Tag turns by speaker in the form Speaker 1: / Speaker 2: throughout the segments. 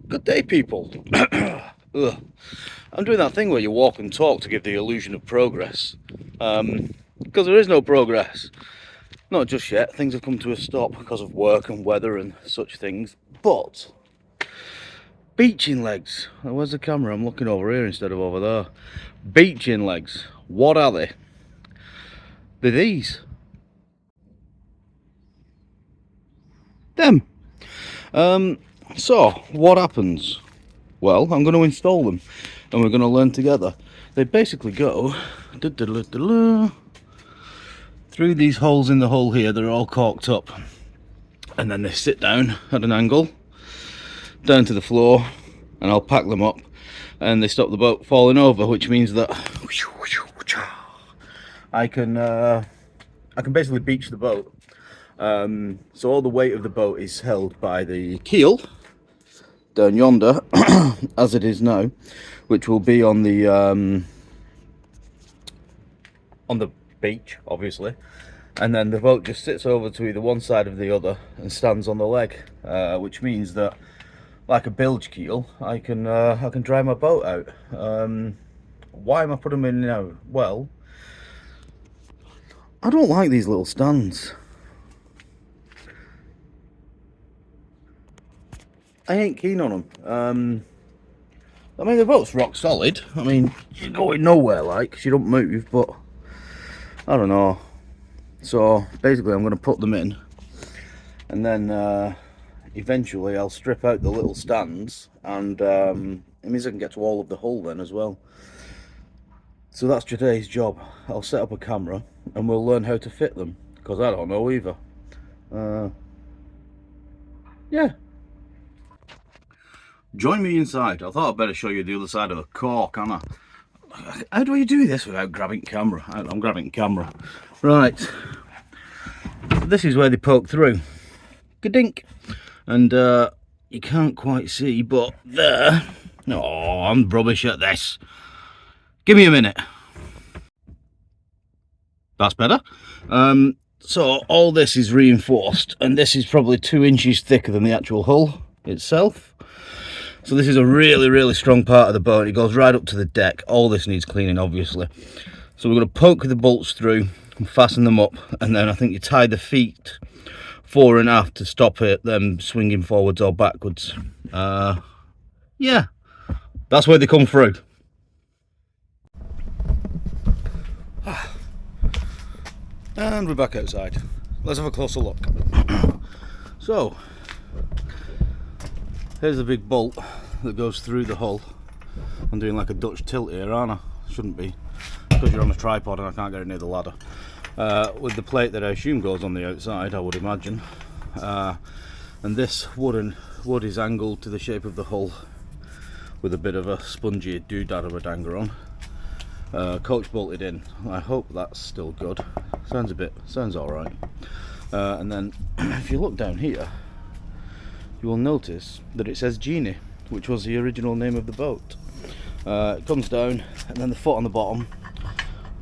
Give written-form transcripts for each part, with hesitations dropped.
Speaker 1: Good day, people. Ugh. I'm doing that thing where you walk and talk to give the illusion of progress. Because there is no progress. Not just yet. Things have come to a stop because of work and weather and such things. But beaching legs. Where's the camera? I'm looking over here instead of over there. Beaching legs. What are they? They're these. Them. So, what happens? Well, I'm going to install them and we're going to learn together. They basically go through these holes in the hull here that are all corked up, and then they sit down at an angle down to the floor, and I'll pack them up and they stop the boat falling over, which means that I can basically beach the boat. So all the weight of the boat is held by the keel down yonder as it is now, which will be on the beach, obviously, and then the boat just sits over to either one side of the other and stands on the leg, which means that, like a bilge keel, I can dry my boat out. Why am I putting them in now? Well, I don't like these little stands. I ain't keen on them. I mean, the boat's rock solid. I mean, you're going nowhere, like, 'cause you don't move, but I don't know. So basically I'm going to put them in, and then eventually I'll strip out the little stands, and it means I can get to all of the hull then as well. So that's today's job. I'll set up a camera and we'll learn how to fit them, because I don't know either. Yeah. Join me inside. I thought I'd better show you the other side of the cork, Anna. How do you do this without grabbing camera? I'm grabbing camera. Right. This is where they poke through. Ka-dink. And you can't quite see, but there. Oh, I'm rubbish at this. Give me a minute. That's better. So all this is reinforced, and this is probably 2 inches thicker than the actual hull itself. So this is a really, really strong part of the boat. It goes right up to the deck. All this needs cleaning, obviously. So we're going to poke the bolts through and fasten them up, and then I think you tie the feet fore and aft to stop them swinging forwards or backwards. Yeah, that's where they come through. And we're back outside. Let's have a closer look. So here's the big bolt that goes through the hull. I'm doing like a Dutch tilt here, aren't I? Shouldn't be, because you're on a tripod and I can't get it near the ladder. With the plate that I assume goes on the outside, I would imagine. And this wood is angled to the shape of the hull with a bit of a spongy doodad of a danger on. Coach bolted in. I hope that's still good. Sounds alright. And then if you look down here, you will notice that it says Genie, which was the original name of the boat. It comes down, and then the foot on the bottom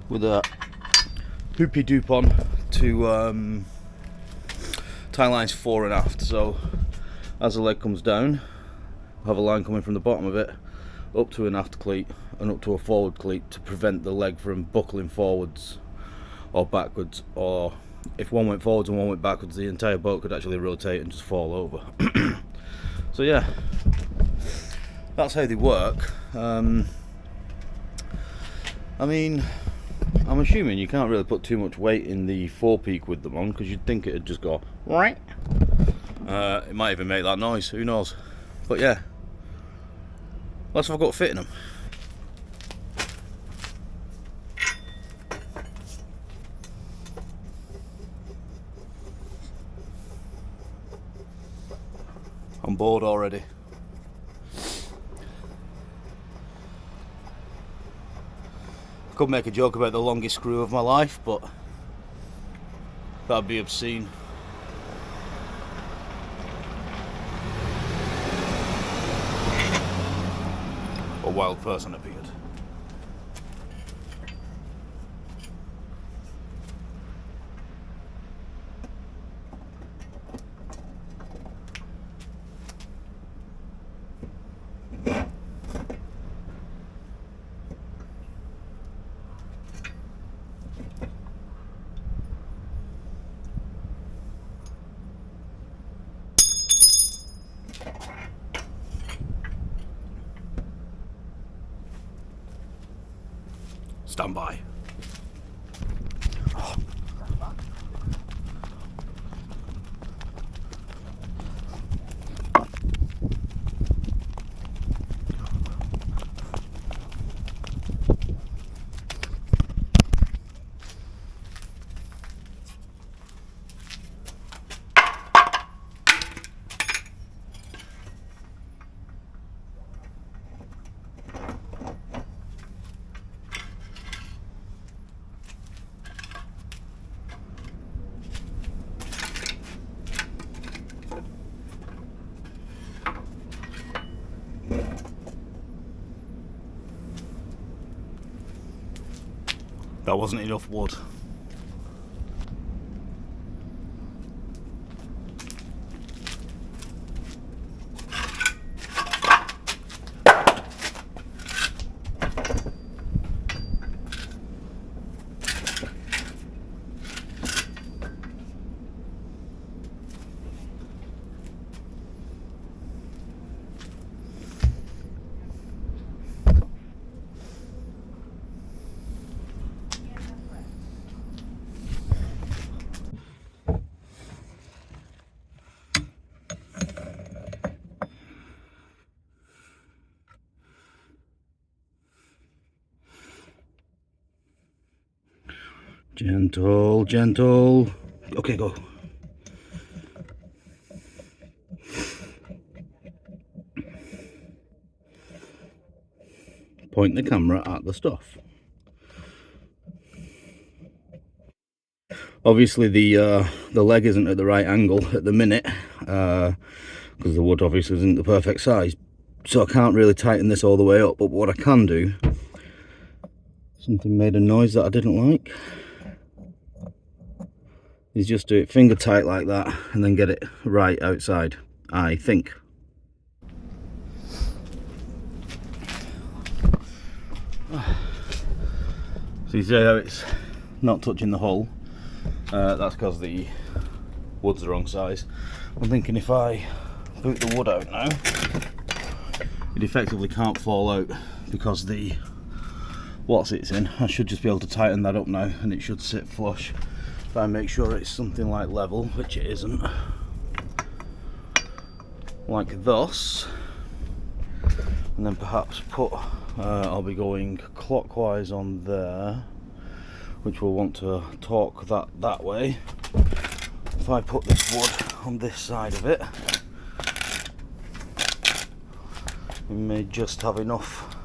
Speaker 1: with a hoopy doop on to tie lines fore and aft. So as the leg comes down, I have a line coming from the bottom of it up to an aft cleat and up to a forward cleat to prevent the leg from buckling forwards or backwards, or if one went forwards and one went backwards, the entire boat could actually rotate and just fall over. So yeah, that's how they work. I mean, I'm assuming you can't really put too much weight in the forepeak with them on, because you'd think it'd just go right. It might even make that noise, who knows. But yeah, let's have a go at fitting them. I'm bored already. I could make a joke about the longest screw of my life, but that'd be obscene. A wild person appeared. Stand by. That wasn't enough wood. Gentle, gentle. Okay, go. Point the camera at the stuff. Obviously the leg isn't at the right angle at the minute, because the wood obviously isn't the perfect size, so I can't really tighten this all the way up. But what I can do, something made a noise that I didn't like, is just do it finger tight like that and then get it right outside, I think. So you see how it's not touching the hull? That's because the wood's the wrong size. I'm thinking if I boot the wood out now, it effectively can't fall out because the what it's in. I should just be able to tighten that up now and it should sit flush. If I make sure it's something like level, which it isn't, like thus, and then perhaps put, I'll be going clockwise on there, which will want to torque that way. If I put this wood on this side of it, we may just have enough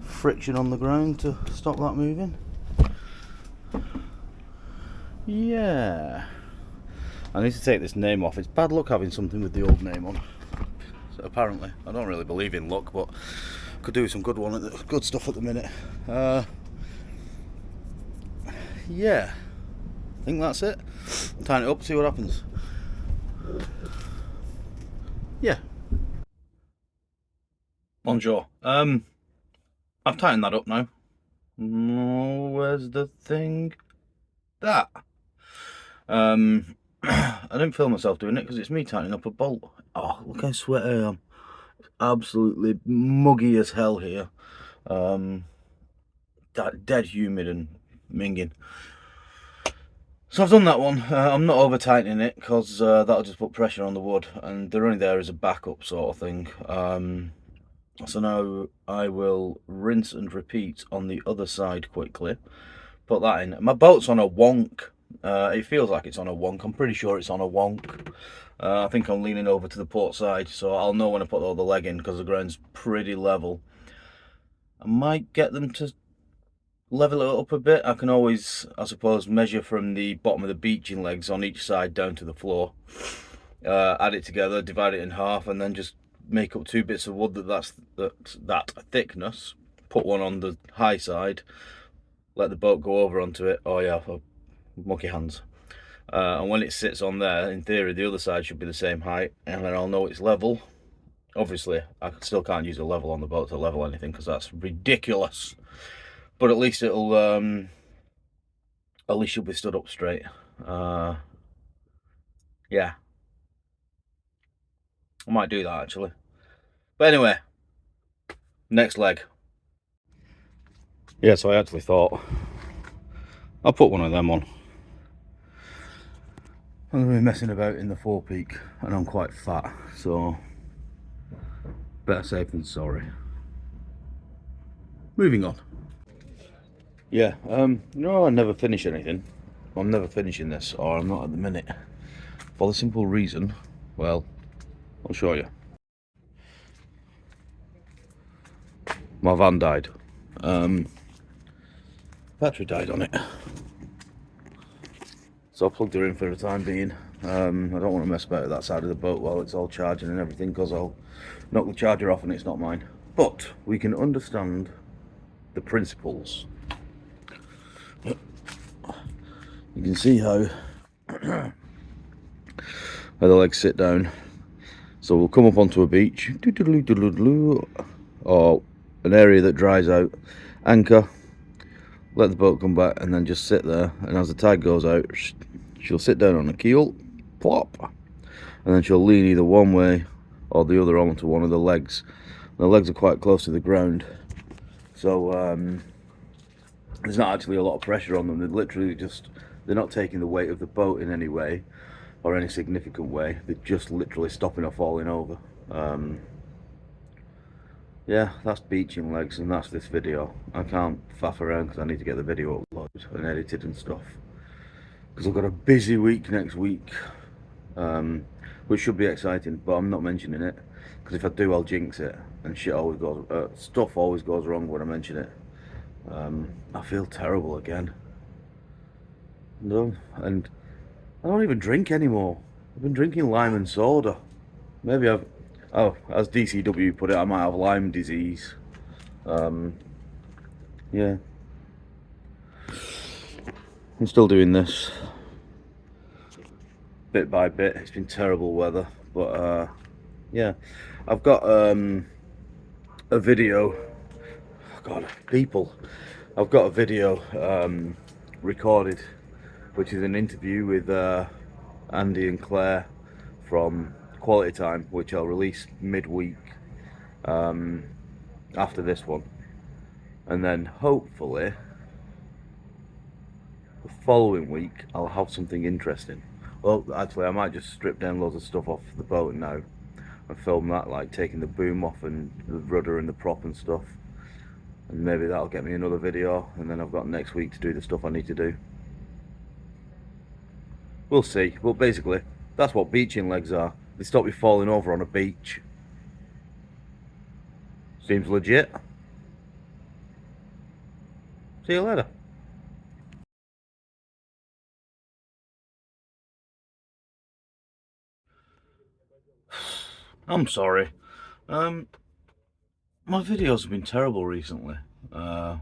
Speaker 1: friction on the ground to stop that moving. Yeah, I need to take this name off. It's bad luck having something with the old name on. So apparently, I don't really believe in luck, but could do some good stuff at the minute. Yeah, I think that's it. Tighten it up, see what happens. Yeah. Bonjour. I've tightened that up now. Where's the thing? That. I didn't film myself doing it because it's me tightening up a bolt. Oh, look how sweaty I am. It's absolutely muggy as hell here. Dead humid and minging. So I've done that one. I'm not over tightening it because that'll just put pressure on the wood, and they're only there as a backup sort of thing. So now I will rinse and repeat on the other side quickly. Put that in. My boat's on a wonk. It feels like it's on a wonk. I'm pretty sure it's on a wonk. I think I'm leaning over to the port side, so I'll know when I put all the leg in because the ground's pretty level. I might get them to level it up a bit. I can always, I suppose, measure from the bottom of the beaching legs on each side down to the floor. Add it together, divide it in half, and then just make up two bits of wood that's that thickness. Put one on the high side, let the boat go over onto it. Oh yeah, monkey hands. And when it sits on there, in theory, the other side should be the same height, and then I'll know it's level. Obviously, I still can't use a level on the boat to level anything because that's ridiculous. But at least it'll, at least you'll be stood up straight. Yeah, I might do that actually. But anyway, next leg. Yeah, so I actually thought I'll put one of them on. I'm going to be messing about in the forepeak, and I'm quite fat, so better safe than sorry. Moving on. Yeah, no, I never finish anything. I'm never finishing this, or I'm not at the minute. For the simple reason, well, I'll show you. My van died. Battery died on it. So I plugged her in for the time being. I don't want to mess about with that side of the boat while it's all charging and everything, because I'll knock the charger off and it's not mine. But we can understand the principles. You can see how the legs sit down. So we'll come up onto a beach, or an area that dries out, anchor, let the boat come back, and then just sit there. And as the tide goes out, she'll sit down on the keel, plop, and then she'll lean either one way or the other onto one of the legs. The legs are quite close to the ground, so there's not actually a lot of pressure on them. They're literally just, they're not taking the weight of the boat in any way or any significant way. They're just literally stopping her falling over. Yeah, that's beaching legs, and that's this video. I can't faff around because I need to get the video uploaded and edited and stuff, because I've got a busy week next week, which should be exciting, but I'm not mentioning it, because if I do I'll jinx it, and shit always goes, stuff always goes wrong when I mention it. I feel terrible again. No, and I don't even drink anymore. I've been drinking lime and soda. Maybe I've, oh, as DCW put it, I might have Lyme disease. Yeah. I'm still doing this bit by bit. It's been terrible weather, but yeah, I've got a video. Oh God, people! I've got a video recorded, which is an interview with Andy and Claire from Quality Time, which I'll release midweek after this one, and then hopefully the following week I'll have something interesting. Well, actually, I might just strip down loads of stuff off the boat now and film that, like taking the boom off and the rudder and the prop and stuff, and maybe that'll get me another video, and then I've got next week to do the stuff I need to do. We'll see. But basically, that's what beaching legs are. They stop you falling over on a beach. Seems legit. See you later. I'm sorry. My videos have been terrible recently. I've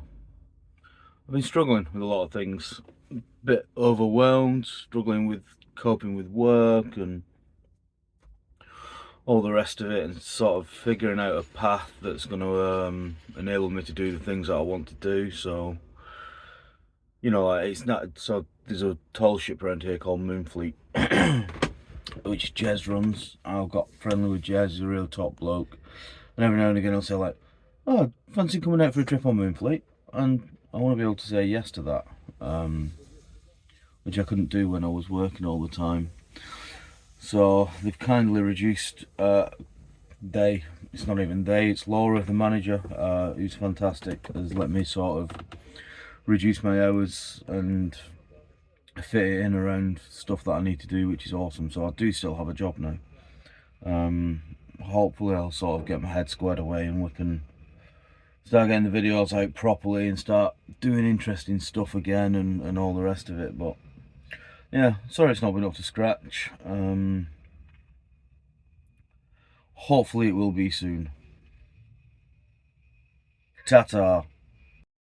Speaker 1: been struggling with a lot of things. A bit overwhelmed, struggling with coping with work and all the rest of it, and sort of figuring out a path that's going to enable me to do the things that I want to do. So, you know, like, it's not, so there's a tall ship around here called Moonfleet, which Jez runs. I've got friendly with Jez, he's a real top bloke, and every now and again I'll say like, oh, fancy coming out for a trip on Moonfleet, and I want to be able to say yes to that, which I couldn't do when I was working all the time. So they've kindly reduced, it's not even they, it's Laura, the manager, who's fantastic, has let me sort of reduce my hours and fit it in around stuff that I need to do, which is awesome. So I do still have a job now. Hopefully I'll sort of get my head squared away and we can start getting the videos out properly and start doing interesting stuff again and all the rest of it. But yeah, sorry it's not been up to scratch. Hopefully it will be soon. Ta-ta.